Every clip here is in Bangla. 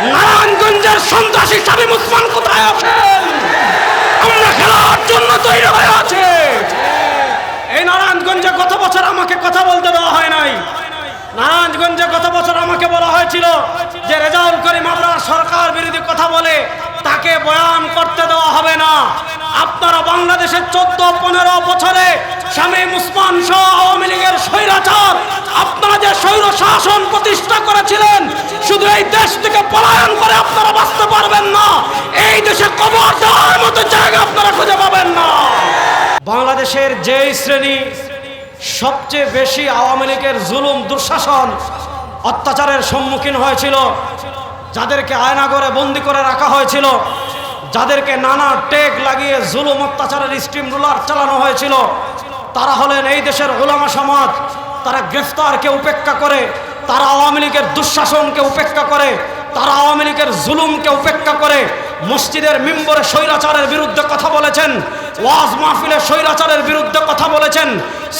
নারায়ণগঞ্জের সন্ত্রাসী শামীম ওসমান কোথায় আছেন? আমরা খেলার জন্য তৈরি হয়ে আছি। এই নারায়ণগঞ্জে গত বছর আমাকে কথা বলতে দেওয়া হয় নাই। নারায়ণগঞ্জে গত বছর আমাকে বলা হয়েছিল যে রেজাউল করিম আবরার সরকার বিরোধী কথা বলে তাকে বয়ান করতে দেওয়া হবে না। আপনারা বাংলাদেশের 14-15 বছরে শামীম ওসমান সহ আওয়ামী লীগের স্বৈরাচার আপনারা যে স্বৈর শাসন প্রতিষ্ঠা করেছিলেন, শুধু এই দেশ থেকে পলায়ন করে আপনারা বাঁচতে পারবেন না। এই দেশে কবর দেওয়ার মতো জায়গা আপনারা খুঁজে পাবেন না। বাংলাদেশের যেই শ্রেণী সবচেয়ে বেশি আওয়ামী লীগের জুলুম, দুঃশাসন, অত্যাচারের সম্মুখীন হয়েছিল, যাদেরকে আয়নাঘরে বন্দি করে রাখা হয়েছিল, যাদেরকে নানা টেক লাগিয়ে জুলুম অত্যাচারের স্টিম রুলার চালানো হয়েছিল, তারা হলেন এই দেশের উলামা সমাজ। তারা গ্রেফতারকে উপেক্ষা করে, তারা আওয়ামী লীগের দুঃশাসনকে উপেক্ষা করে, তারা আওয়ামী লীগের জুলুমকে উপেক্ষা করে মসজিদের মিম্বরে স্বৈরাচারের বিরুদ্ধে কথা বলেছেন, ওয়াজ মাহফিলে স্বৈরাচারের বিরুদ্ধে কথা বলেছেন,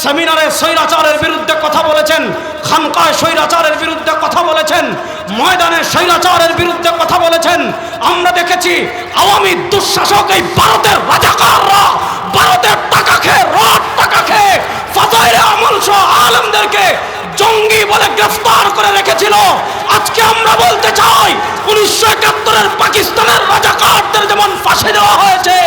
সেমিনারে স্বৈরাচারের বিরুদ্ধে কথা বলেছেন, খানকায় স্বৈরাচারের বিরুদ্ধে কথা বলেছেন, ময়দানে স্বৈরাচারের বিরুদ্ধে কথা বলেছেন। আমরা দেখেছি আওয়ামী দুঃশাসক এই ভারতের রাজাকাররা ভারতের টাকা খেয়ে, রড টাকা খেয়ে ফাজাইলে আমল সহ আলেমদেরকে জঙ্গি বলে গ্রেফতার করে রেখেছিল। আজকে আমরা বলতে চাই 1971-এর পাকিস্তানের রাজাকারদের যেমন ফাঁসি দেওয়া হয়েছে,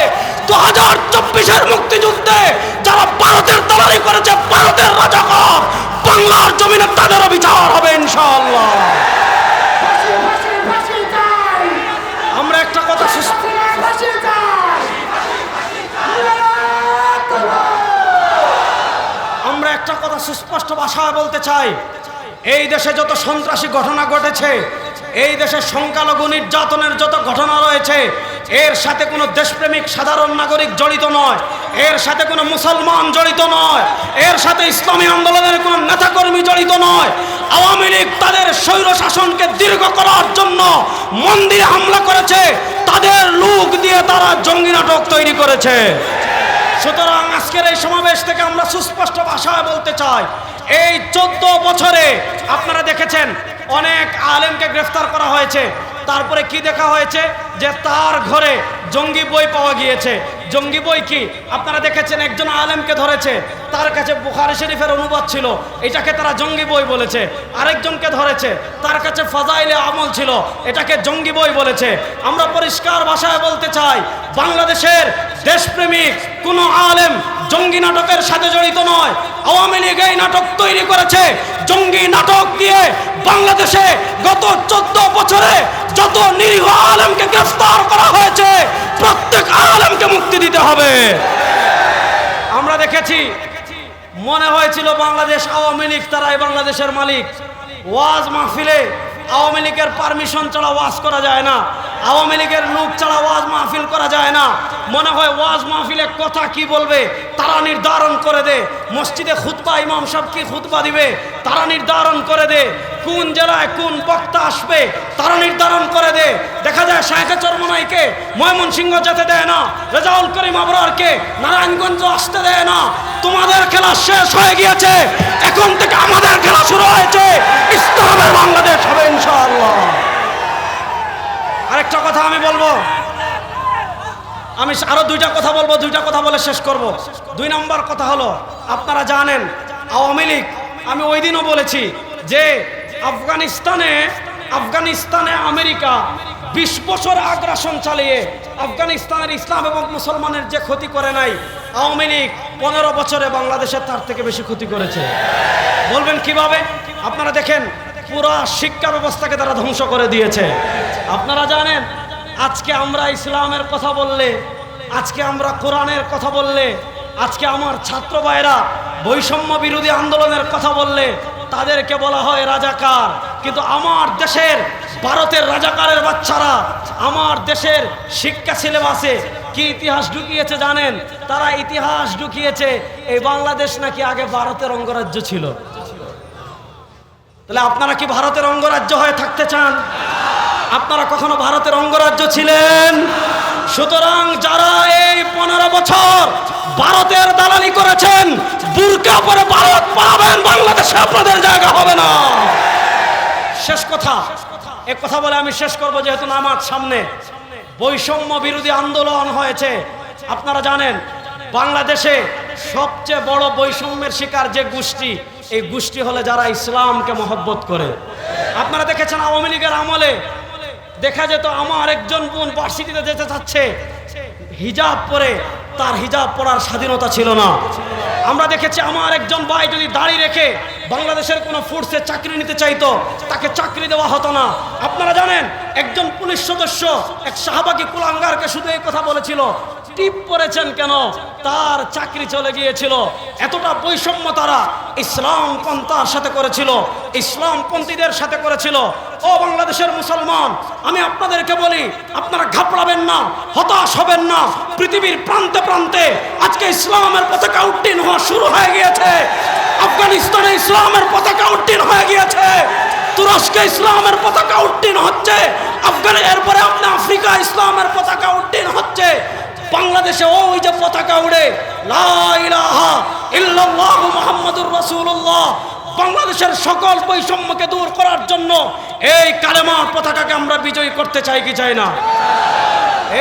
2024-এর মুক্তিযুদ্ধে যারা ভারতের দালালি করেছে, ভারতের রাজাকার, বাংলার জমিনে তাদেরও বিচার হবে ইনশাআল্লাহ। আমরা একটা কথা সুস্পষ্ট ভাষায় বলতে চাই, এই দেশে যত সন্ত্রাসী ঘটনা ঘটেছে, এই দেশে সংখ্যালঘু নির্যাতনের যত ঘটনা রয়েছে, এর সাথে কোনো দেশপ্রেমিক সাধারণ নাগরিক জড়িত নয়, এর সাথে কোনো মুসলমান জড়িত নয়, এর সাথে ইসলামী আন্দোলনের কোনো নেতাকর্মী জড়িত নয়। আওয়ামী লীগ তাদের স্বৈর শাসনকে দীর্ঘ করার জন্য মন্দিরে হামলা করেছে, তাদের লোক দিয়ে তারা জঙ্গি নাটক তৈরি করেছে। সুতরাং আজকের এই সমাবেশ থেকে আমরা সুস্পষ্ট ভাষায় বলতে চাই, এই 14 বছরে আপনারা দেখেছেন অনেক আলেমকে গ্রেফতার করা হয়েছে। তারপরে কি দেখা হয়েছে যে তার ঘরে জঙ্গি বই পাওয়া গিয়েছে। জঙ্গি বই কি আপনারা দেখেছেন, একজন আলেমকে ধরেছে, তার কাছে বুখারী শরীফের অনুবাদ ছিল, এটাকে তারা জঙ্গি বই বলেছে। আরেকজনকে ধরেছে, তার কাছে ফাজাইলে আমল ছিল, এটাকে জঙ্গি বই বলেছে। আমরা পরিষ্কার ভাষায় বলতে চাই, বাংলাদেশের দেশপ্রেমিক কোনো আলেম জঙ্গি নাটকের সাথে জড়িত নয়। আওয়ামী লীগ এই নাটক তৈরি করেছে, জঙ্গি নাটক দিয়ে বাংলাদেশে গত 14 বছরে যত নিরীহ আলেমকে গ্রেফতার করা হয়েছে, প্রত্যেক আলেমকে মুক্তি দিতে হবে। আমরা দেখেছি, মনে হয়েছিল বাংলাদেশ আওয়ামী লীগ তারাই বাংলাদেশের মালিক। ওয়াজ মাহফিলে আওয়ামী লীগের পারমিশন ছাড়া ওয়াজ করা যায় না, আওয়ামী লীগের লোক ছাড়া ওয়াজ মাহফিল করা যায় না। মনে হয় ওয়াজ মাহফিলে কথা কি বলবে তারা নির্ধারণ করে দে, মসজিদে খুতবা ইমাম সাহেব কি খুতবা দিবে তারা নির্ধারণ করে দে, কোন জেলায় কোন বক্তা আসবে তারা নির্ধারণ করে দে। দেখা যায় শায়েখে চরমনাইকে ময়মনসিংহ যেতে দেয় না, রেজাউল করিম আবরারকে নারায়ণগঞ্জ আসতে দেয় না। তোমাদের খেলা শেষ হয়ে গিয়েছে, এখন থেকে আমাদের খেলা শুরু হয়েছে, ইসলামের বাংলাদেশ হবে ইনশাআল্লাহ। আরেকটা কথা আমি বলবো, আমি আরো দুইটা কথা বলবো, দুইটা কথা বলে শেষ করব। 2 নম্বর কথা হলো, আপনারা জানেন আওয়ামী লীগ, আমি ওই দিনও বলেছি যে আফগানিস্তানে আমেরিকা 20 বছর আগ্রাসন চালিয়ে আফগানিস্তানের ইসলাম এবং মুসলমানের যে ক্ষতি করে নাই, আওয়ামী লীগ 15 বছরে বাংলাদেশের তার থেকে বেশি ক্ষতি করেছে। বলবেন কিভাবে? আপনারা দেখেন, পুরা শিক্ষা ব্যবস্থাকে তারা ধ্বংস করে দিয়েছে। আপনারা জানেন, আজকে আমরা ইসলামের কথা বললে, আজকে আমরা কোরআনের কথা বললে, আজকে আমার ছাত্র ভাইরা বৈষম্য বিরোধী আন্দোলনের কথা বললে তাদেরকে বলা হয় রাজাকার। কিন্তু আমার দেশের ভারতের রাজাকারের বাচ্চারা আমার দেশের শিক্ষা সিলেবাসে কি ইতিহাস ঢুকিয়েছে জানেন? তারা ইতিহাস ঢুকিয়েছে এই বাংলাদেশ নাকি আগে ভারতের অঙ্গরাজ্য ছিল। তাহলে আপনারা কি ভারতের অঙ্গরাজ্য হয়ে থাকতে চান? আপনারা কখনো ভারতের অঙ্গরাজ্য ছিলেন? সুতরাং যারা এই 15 বছর ভারতের দালালি করেছেন, বুরকা পরে ভারত পাবেন, বাংলাদেশে আপনাদের জায়গা হবে না। শেষ কথা, এক কথা বলে আমি শেষ করব, যেহেতু নামাজ সামনে। বৈষম্য বিরোধী আন্দোলন হয়েছে। আপনারা জানেন বাংলাদেশে সবচেয়ে বড় বৈষম্যের শিকার যে গোষ্ঠী, এই গোষ্ঠী হলে যারা ইসলামকে মহব্বত করে। আপনারা দেখেছেন আওয়ামী লীগের আমলে দেখা যেত আমার একজন বোন ভার্সিটিতে যেতে চাচ্ছে, হিজাব পরে, তার হিজাব পরার স্বাধীনতা ছিল না। আমরা দেখেছি আমার একজন ভাই যদি দাড়ি রেখে বাংলাদেশের কোনো ফোর্সে চাকরি নিতে চাইতো, তাকে চাকরি দেওয়া হতো না। আপনারা জানেন একজন পুলিশ সদস্য এক শাহবাগী কুলাঙ্গারকে শুধু এই কথা বলেছিল, টিপ পরেছেন কেন, তার চাকরি চলে গিয়েছিল। এতটা বৈষম্য তারা ইসলাম পন্থার সাথে করেছিল, ইসলামপন্থীদের সাথে করেছিল। ও বাংলাদেশের মুসলমান, আমি আপনাদেরকে বলি, আপনারা ঘাবড়াবেন না, হতাশ হবেন না। পৃথিবীর প্রান্তে প্রান্তে আজকে ইসলামের পতাকা উড্ডীন হওয়া শুরু হয়ে গিয়েছে। আফগানিস্তানে ইসলামের পতাকা উড্ডীন হয়ে গিয়েছে, তুরস্কে ইসলামের পতাকা উড্ডীন হচ্ছে, এরপরে আপনার আফ্রিকা ইসলামের পতাকা উড্ডীন হচ্ছে। বাংলাদেশে ওই যে পতাকা উড়ে লা ইলাহা ইল্লাল্লাহু মুহাম্মাদুর রাসূলুল্লাহ, বাংলাদেশের সকল বৈষম্যকে দূর করার জন্য এই কালেমার পতাকাকে আমরা বিজয়ী করতে চাই কি চাই না?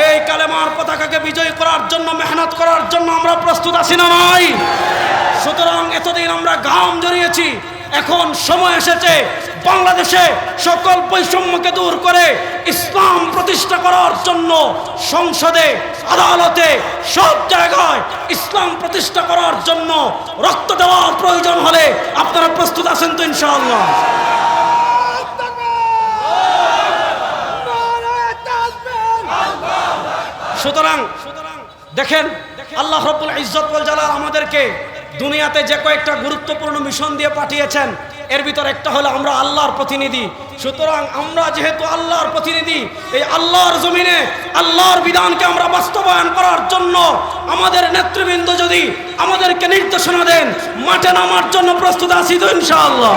এই কালেমার পতাকাকে বিজয়ী করার জন্য, মেহনত করার জন্য আমরা প্রস্তুত আছি না নাই? সুতরাং এতদিন আমরা ঘাম ঝরিয়েছি, এখন সময় এসেছে বাংলাদেশে সকল বৈষম্যকে দূর করে ইসলাম প্রতিষ্ঠা করার জন্য সংসদে, আদালতে, সব জায়গায় ইসলাম প্রতিষ্ঠা করার জন্য রক্ত দেওয়ার প্রয়োজন হলে আপনারা প্রস্তুত আছেন তো ইনশাআল্লাহ? সুতরাং দেখেন আল্লাহ রাব্বুল ইজ্জত ওয়াল জালাল আমাদেরকে দুনিয়াতে যে কয়েকটা গুরুত্বপূর্ণ মিশন দিয়ে পাঠিয়েছেন, এর ভিতর একটা হলো আমরা আল্লাহর প্রতিনিধি। সুতরাং আমরা যেহেতু আল্লাহর প্রতিনিধি, এই আল্লাহর জমিনে আল্লাহর বিধানকে আমরা বাস্তবায়ন করার জন্য আমাদের নেতৃবৃন্দ যদি আমাদেরকে নির্দেশনা দেন, মাঠে নামার জন্য প্রস্তুত আছি তো ইনশাআল্লাহ?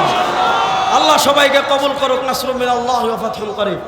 আল্লাহ সবাইকে কবুল করুক। নাসরুম মিনাল্লাহি ওয়া ফাতহুন করিম।